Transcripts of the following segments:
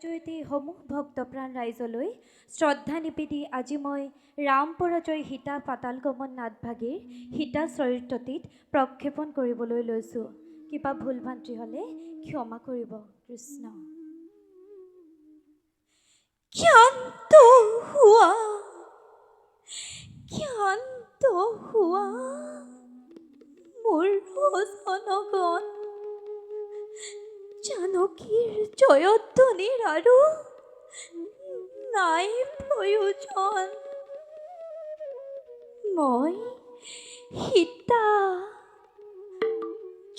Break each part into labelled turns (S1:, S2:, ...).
S1: জৰিয়তে সমূহ ভক্তপ্ৰাণ ৰাইজলৈ শ্ৰদ্ধা নিবেদি আজি মই ৰাম পৰাজয় সীতা পাতাল গমন নাটভাগীৰ সীতা চৰিত্ৰটিত প্ৰক্ষেপণ কৰিবলৈ লৈছোঁ। কিবা ভুল ভ্ৰান্তি হ'লে ক্ষমা কৰিব। কৃষ্ণ। ক্ষান্ত হোৱা মোৰ জনগণ, জানকীৰ জয়ধ্বনিৰ আৰু নাই প্ৰয়োজন। মই সীতা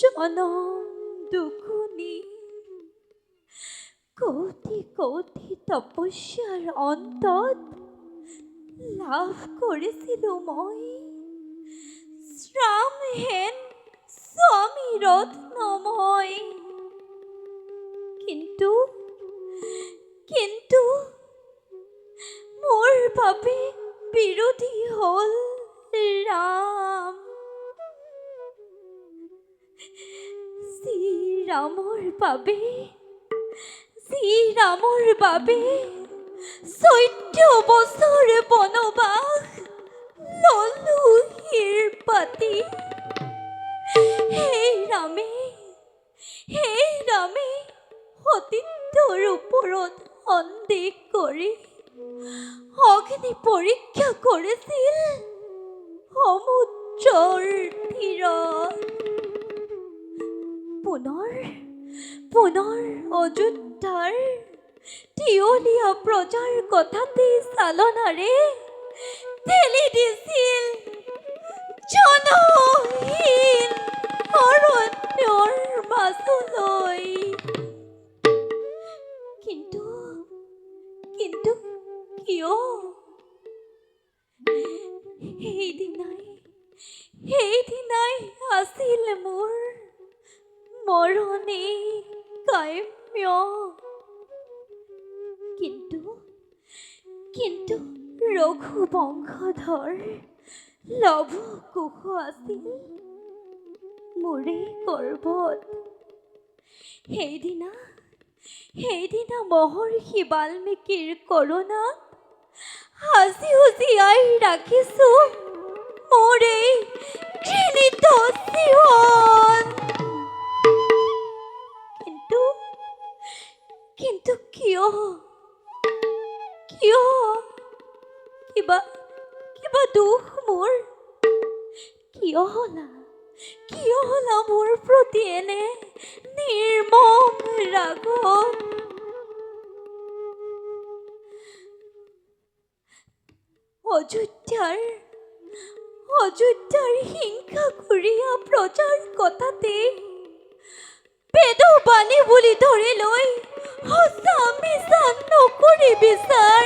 S1: জনম দুগুণী, কোটি কোটি তপস্যাৰ অন্তত লাভ কৰিছিলোঁ মই শ্ৰামহেন স্বামী ৰত্নময়। কিন্তু মোৰ বাবে বিৰোধী হ'ল ৰাম। শ্ৰীৰামৰ বাবে 14 বছৰ বনবাস ললো শিৰ পাতি। সেই ৰামে সতীত্বৰ ওপৰত সন্দেহ কৰি অগ্নি পৰীক্ষা কৰিছিল সমুদ্ৰৰ তীৰত। পুনৰ অযোধ্যাৰ তিয়লীয়া প্ৰজাৰ কথাতে চালনাৰে ঠেলি দিছিল জনহীন অৰণ্যৰ মাজলৈ। কিন্তু কিয়? সেইদিনাই আছিল মোৰ মৰণে কাম্য। কিন্তু ৰঘুবংশধৰ লৱ কুশ আছিল মোৰে গৰ্ভত। সেইদিনা মহৰ্ষি বাল্মীকিৰ কৰোণাত সাজি জীয়াই ৰাখিছো মোৰ এই ঘৃণিত জীৱন। কিন্তু কিয় কিবা দুখ মোৰ? কিয় হলা মোৰ প্ৰতি এনে নিৰ্মম ৰাগ? অযোধ্যাৰ হিংসাকুৰীয়া প্ৰজাৰ কথাতে বেদবাণী বুলি ধৰি লৈ সঁচা মিছা নকৰি বিচাৰ।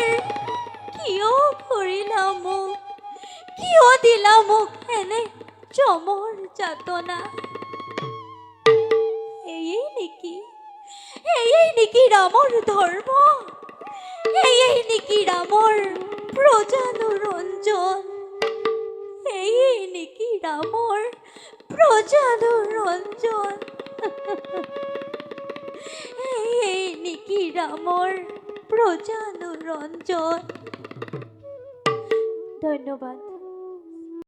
S1: কিয় কৰিলা মোক? কিয় দিলা মোক এনে চমৰ যাতনা? এয়েই নেকি ৰামৰ ধৰ্ম? এয়েই নেকি ৰামৰ প্ৰজানুৰঞ্জন? এয়েই নেকি ৰামৰ প্ৰজানুৰঞ্জন? এয়েই নেকি ৰামৰ প্ৰজানুৰঞ্জন? ধন্যবাদ।